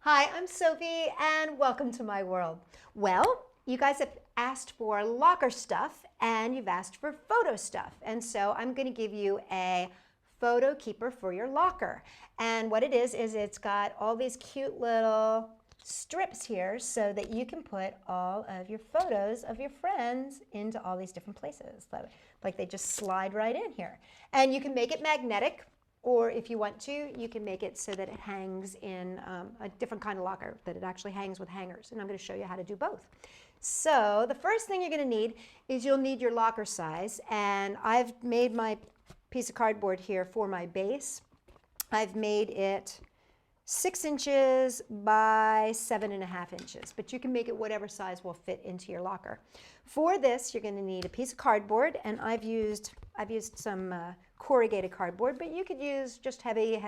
Hi, I'm Sophie and welcome to my world. Well, you guys have asked for locker stuff and you've asked for photo stuff. And so I'm going to give you a photo keeper for your locker. And what it is it's got all these cute little strips here so that you can put all of your photos of your friends into all these different places. Like they just slide right in here. And you can make it magnetic. Or if you want to, you can make it so that it hangs in a different kind of locker, that it actually hangs with hangers. And I'm going to show you how to do both. So the first thing you're going to need is you'll need your locker size. And I've made my piece of cardboard here for my base. I've made it 6 inches by 7.5 inches, but you can make it whatever size will fit into your locker. For this, you're going to need a piece of cardboard, and I've used some corrugated cardboard, but you could use just heavy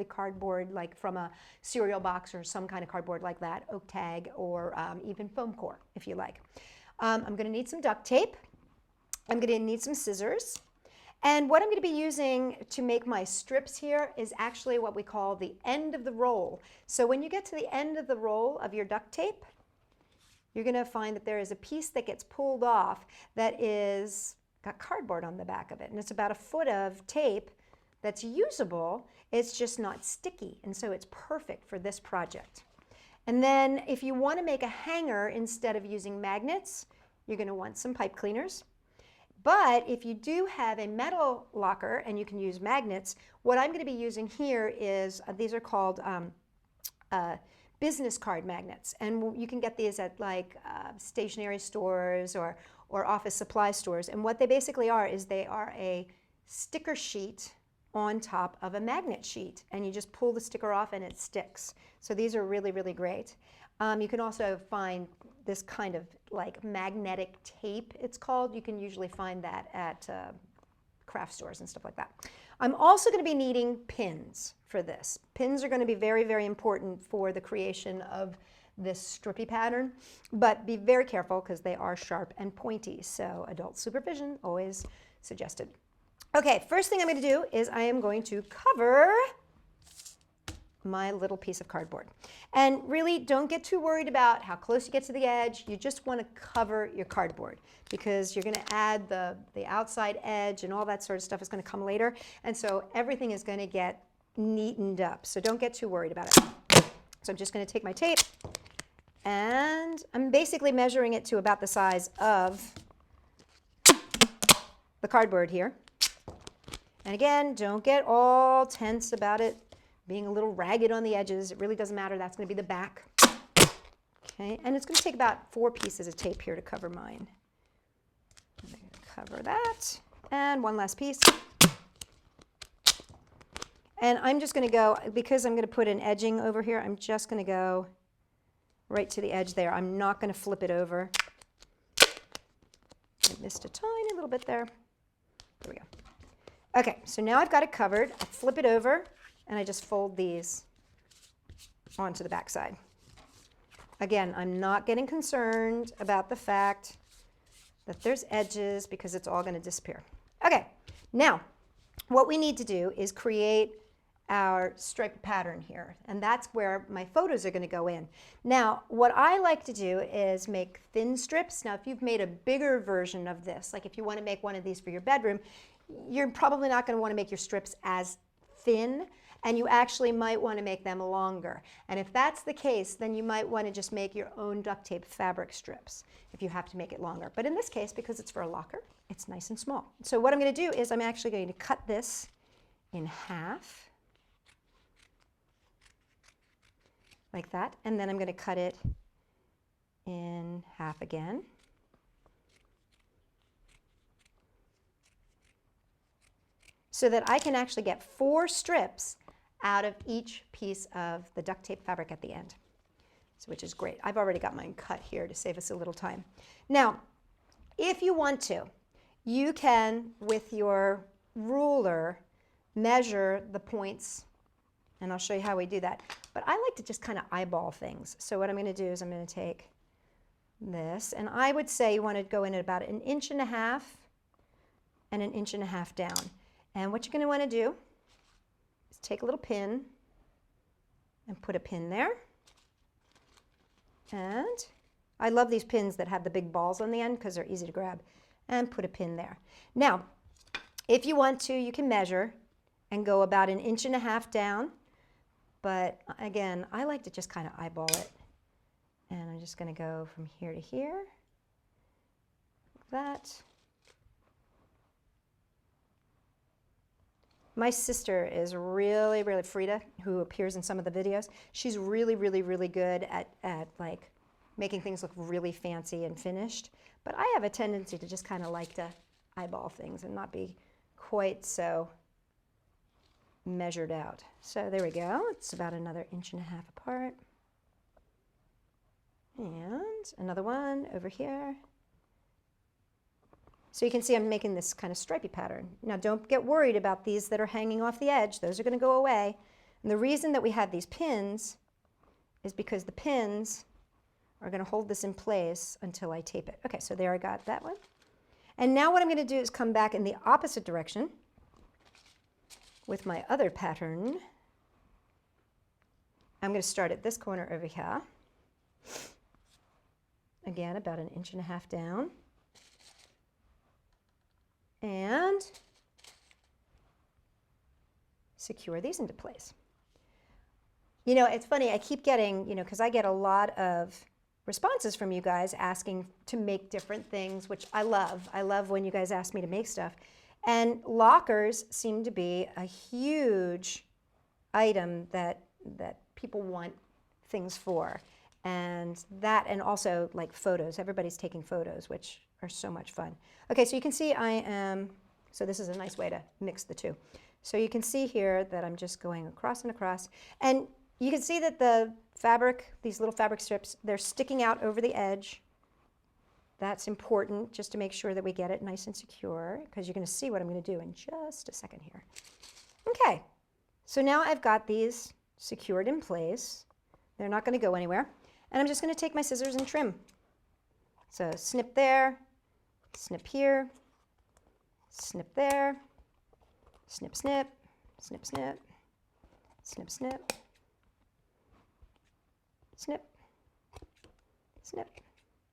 cardboard, like from a cereal box or some kind of cardboard like that, oak tag, or even foam core, if you like. I'm going to need some duct tape. I'm going to need some scissors. And what I'm going to be using to make my strips here is actually what we call the end of the roll. So when you get to the end of the roll of your duct tape, you're going to find that there is a piece that gets pulled off that is got cardboard on the back of it. And it's about 1 foot of tape that's usable. It's just not sticky. And so it's perfect for this project. And then if you want to make a hanger instead of using magnets, you're going to want some pipe cleaners. But if you do have a metal locker and you can use magnets, what I'm going to be using here is, these are called business card magnets. And you can get these at like stationery stores or office supply stores. And what they basically are is they are a sticker sheet on top of a magnet sheet. And you just pull the sticker off and it sticks. So these are really, really great. You can also find this kind of like magnetic tape, it's called. You can usually find that at craft stores and stuff like that. I'm also going to be needing pins for this. Pins are going to be very, very important for the creation of this strippy pattern, but be very careful because they are sharp and pointy. So adult supervision always suggested. Okay, first thing I'm going to do is I am going to cover my little piece of cardboard. And really don't get too worried about how close you get to the edge. You just want to cover your cardboard because you're going to add the outside edge and all that sort of stuff is going to come later. And so everything is going to get neatened up. So don't get too worried about it. So I'm just going to take my tape and I'm basically measuring it to about the size of the cardboard here. And again, don't get all tense about it being a little ragged on the edges. It really doesn't matter. That's going to be the back. Okay, and it's going to take about 4 pieces of tape here to cover mine. I'm going to cover that. And one last piece. And I'm just going to go, because I'm going to put an edging over here, I'm just going to go right to the edge there. I'm not going to flip it over. I missed a tiny little bit there. There we go. Okay, so now I've got it covered. I flip it over. And I just fold these onto the back side. Again, I'm not getting concerned about the fact that there's edges because it's all going to disappear. Okay, now what we need to do is create our striped pattern here. And that's where my photos are going to go in. Now, what I like to do is make thin strips. Now, if you've made a bigger version of this, like if you want to make one of these for your bedroom, you're probably not going to want to make your strips as thin. And you actually might want to make them longer. And if that's the case, then you might want to just make your own duct tape fabric strips if you have to make it longer. But in this case, because it's for a locker, it's nice and small. So what I'm going to do is I'm actually going to cut this in half, like that. And then I'm going to cut it in half again. So that I can actually get 4 strips out of each piece of the duct tape fabric at the end, so, which is great. I've already got mine cut here to save us a little time. Now, if you want to, you can, with your ruler, measure the points, and I'll show you how we do that. But I like to just kind of eyeball things. So what I'm going to do is I'm going to take this, and I would say you want to go in at about 1.5 inches and 1.5 inches down. And what you're going to want to do is take a little pin and put a pin there. And I love these pins that have the big balls on the end because they're easy to grab. And put a pin there. Now, if you want to, you can measure and go about 1.5 inches down. But again, I like to just kind of eyeball it. And I'm just going to go from here to here, like that. My sister is really, Frida, who appears in some of the videos, she's really, really good at like making things look really fancy and finished. But I have a tendency to just kind of like to eyeball things and not be quite so measured out. So there we go. It's about another 1.5 inches apart. And another one over here. So you can see I'm making this kind of stripy pattern. Now don't get worried about these that are hanging off the edge. Those are going to go away. And the reason that we have these pins is because the pins are going to hold this in place until I tape it. Okay, so there I got that one. And now what I'm going to do is come back in the opposite direction with my other pattern. I'm going to start at this corner over here. Again, about 1.5 inches down. And secure these into place. You know, it's funny, I keep getting, you know, because I get a lot of responses from you guys asking to make different things, which I love. I love when you guys ask me to make stuff. And lockers seem to be a huge item that people want things for. And that, and also like photos. Everybody's taking photos, which are so much fun. Okay, so you can see so this is a nice way to mix the two. So you can see here that I'm just going across and across. And you can see that the fabric, these little fabric strips, they're sticking out over the edge. That's important just to make sure that we get it nice and secure, because you're going to see what I'm going to do in just a second here. Okay, so now I've got these secured in place. They're not going to go anywhere. And I'm just going to take my scissors and trim. So snip there, snip here, snip there, snip, snip, snip, snip, snip, snip, snip, snip.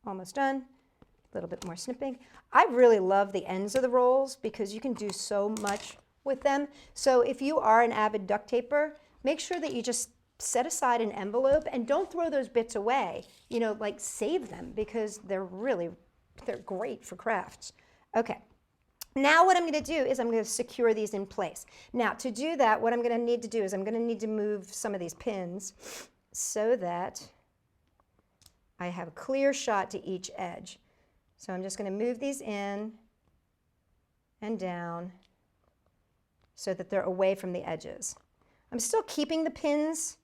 Almost done. A little bit more snipping. I really love the ends of the rolls because you can do so much with them. So if you are an avid duct taper, make sure that you just set aside an envelope and don't throw those bits away. You know, like save them because they're great for crafts. Okay. Now what I'm going to do is I'm going to secure these in place. Now to do that, what I'm going to need to do is I'm going to need to move some of these pins so that I have a clear shot to each edge. So I'm just going to move these in and down so that they're away from the edges. I'm still keeping the pins,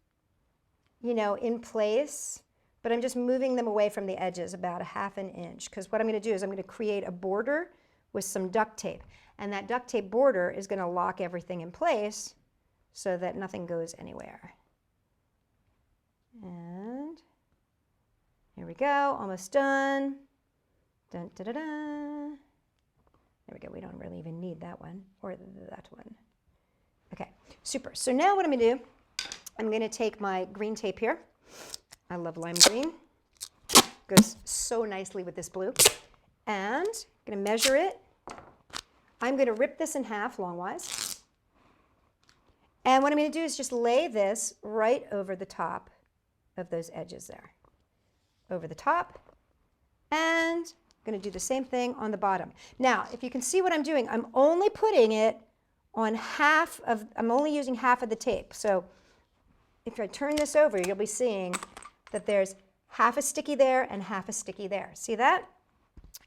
you know, in place, but I'm just moving them away from the edges about 1/2 inch, because what I'm going to do is I'm going to create a border with some duct tape. And that duct tape border is going to lock everything in place so that nothing goes anywhere. And here we go, almost done. Dun, da, da, da. There we go, we don't really even need that one or that one. Okay, super. So now what I'm going to do, I'm going to take my green tape here. I love lime green. Goes so nicely with this blue. And I'm going to measure it. I'm going to rip this in half longwise. And what I'm going to do is just lay this right over the top of those edges there. Over the top. And I'm going to do the same thing on the bottom. Now, if you can see what I'm doing, I'm only putting it on I'm only using half of the tape. So if I turn this over, you'll be seeing that there's half a sticky there and half a sticky there. See that?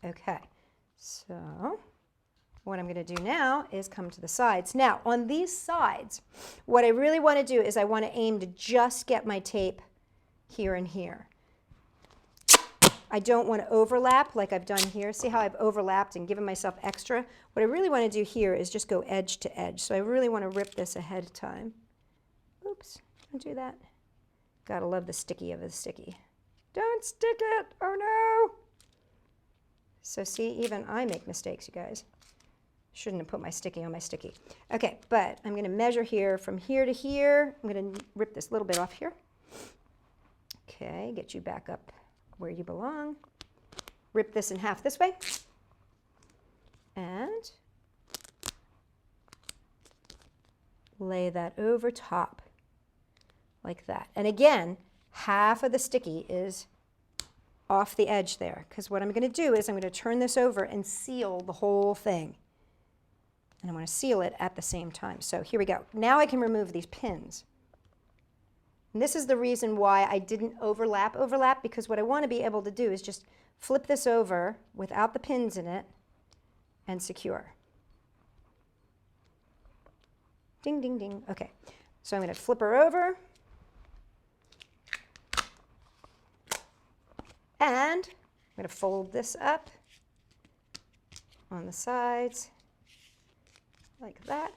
Okay, so what I'm going to do now is come to the sides. Now, on these sides, what I really want to do is I want to aim to just get my tape here and here. I don't want to overlap like I've done here. See how I've overlapped and given myself extra? What I really want to do here is just go edge to edge. So I really want to rip this ahead of time. Oops, don't do that. Gotta love the sticky of the sticky. Don't stick it, oh no! So see, even I make mistakes, you guys. Shouldn't have put my sticky on my sticky. Okay, but I'm going to measure here from here to here. I'm going to rip this little bit off here. Okay, get you back up where you belong. Rip this in half this way. And lay that over top like that. And again, half of the sticky is off the edge there, because what I'm going to do is I'm going to turn this over and seal the whole thing. And I want to seal it at the same time. So here we go. Now I can remove these pins. And this is the reason why I didn't overlap, because what I want to be able to do is just flip this over without the pins in it and secure. Ding, ding, ding. Okay, so I'm going to flip her over. And I'm going to fold this up on the sides like that.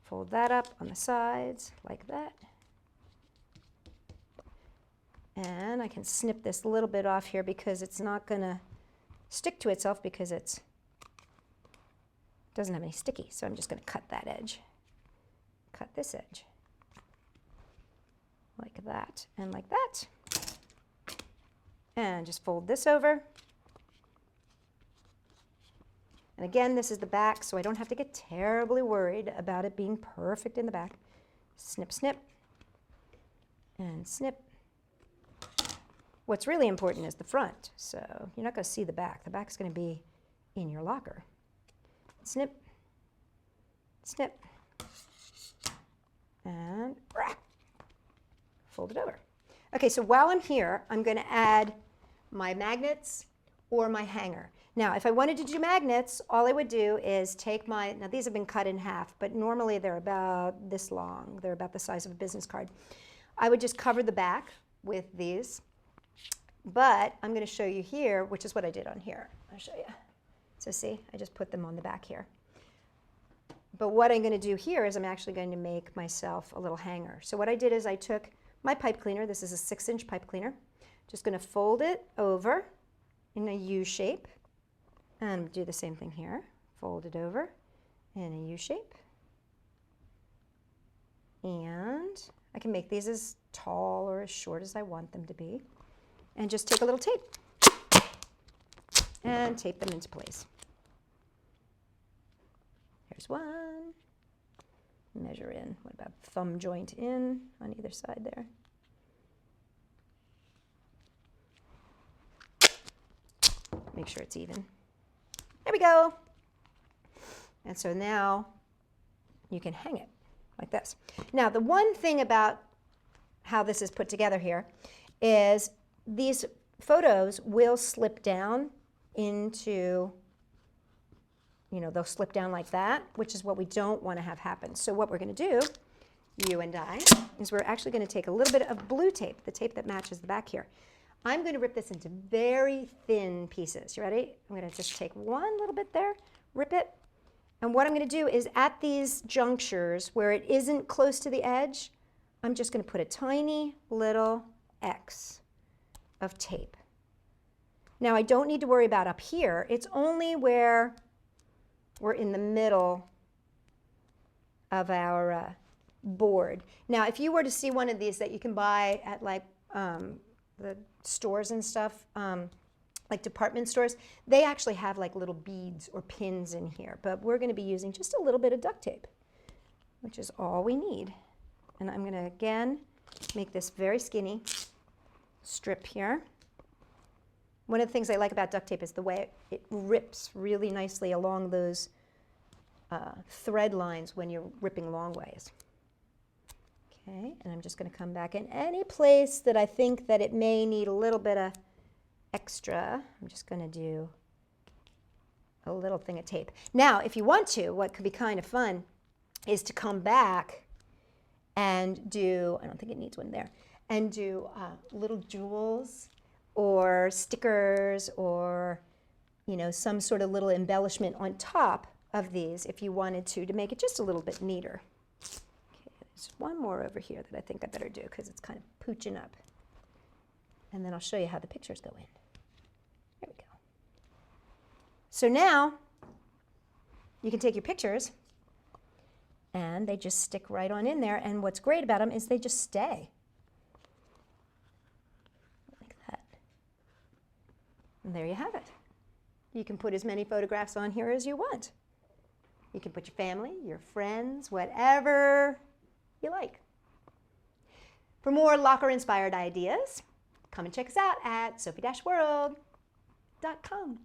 Fold that up on the sides like that. And I can snip this a little bit off here because it's not going to stick to itself because it doesn't have any sticky. So I'm just going to cut that edge. Cut this edge. Like that and like that. And just fold this over. And again, this is the back, so I don't have to get terribly worried about it being perfect in the back. Snip, snip, and snip. What's really important is the front, so you're not going to see the back. The back's going to be in your locker. Snip, snip, and fold it over. Okay, so while I'm here, I'm going to add my magnets or my hanger. Now, if I wanted to do magnets, all I would do is take my, now these have been cut in half, but normally they're about this long. They're about the size of a business card. I would just cover the back with these, but I'm going to show you here, which is what I did on here. I'll show you. So see, I just put them on the back here. But what I'm going to do here is I'm actually going to make myself a little hanger. So what I did is I took my pipe cleaner. This is a 6-inch pipe cleaner. Just going to fold it over in a U shape. And do the same thing here. Fold it over in a U shape. And I can make these as tall or as short as I want them to be. And just take a little tape and tape them into place. Here's one. Measure in, what about thumb joint in on either side there. Make sure it's even. There we go. And so now you can hang it like this. Now the one thing about how this is put together here is these photos will slip down into, you know, they'll slip down like that, which is what we don't want to have happen. So what we're going to do, you and I, is we're actually going to take a little bit of blue tape, the tape that matches the back here. I'm going to rip this into very thin pieces. You ready? I'm going to just take one little bit there, rip it. And what I'm going to do is at these junctures where it isn't close to the edge, I'm just going to put a tiny little X of tape. Now I don't need to worry about up here. It's only where we're in the middle of our board. Now if you were to see one of these that you can buy at like the stores and stuff, like department stores, they actually have like little beads or pins in here, but we're going to be using just a little bit of duct tape, which is all we need. And I'm going to again make this very skinny strip here. One of the things I like about duct tape is the way it rips really nicely along those thread lines when you're ripping long ways. Okay, and I'm just going to come back in any place that I think that it may need a little bit of extra. I'm just going to do a little thing of tape. Now, if you want to, what could be kind of fun is to come back and do, I don't think it needs one there, and do little jewels or stickers or, you know, some sort of little embellishment on top of these if you wanted to make it just a little bit neater. There's one more over here that I think I better do because it's kind of pooching up. And then I'll show you how the pictures go in. There we go. So now you can take your pictures and they just stick right on in there. And what's great about them is they just stay. And there you have it. You can put as many photographs on here as you want. You can put your family, your friends, whatever you like. For more locker-inspired ideas, come and check us out at Sophie-World.com.